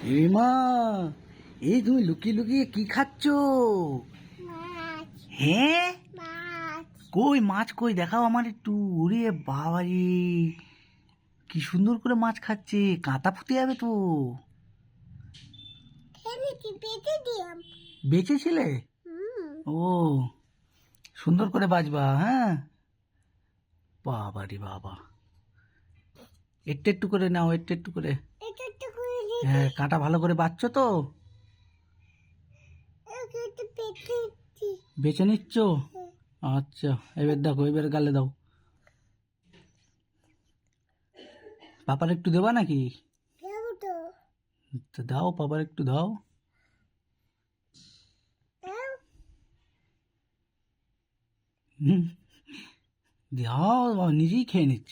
মা, এই তুমি লুকিয়ে লুকিয়ে কি খাচ্ছ? হ্যাঁ, কই মাছ কই দেখাও আমার একটু। ওরে বাবারে, কি সুন্দর করে মাছ খাচ্ছে, কাঁটা ফুটে যাবে তো। বেঁচেছিলে? ও, সুন্দর করে বাজবা। হ্যাঁ, বাবারে বাবা, একটু একটু করে নাও, একটু একটু করে। হ্যাঁ, কাঁটা ভালো করে বাজছো তো? বেছে নিচ্ছ? আচ্ছা, এবার দেখো, এবার গালে দাও। পাপার একটু দেবা নাকি? তো দাও, পাপার একটু দাও। হুম, দাও, নিজেই খেয়ে নিচ্ছ।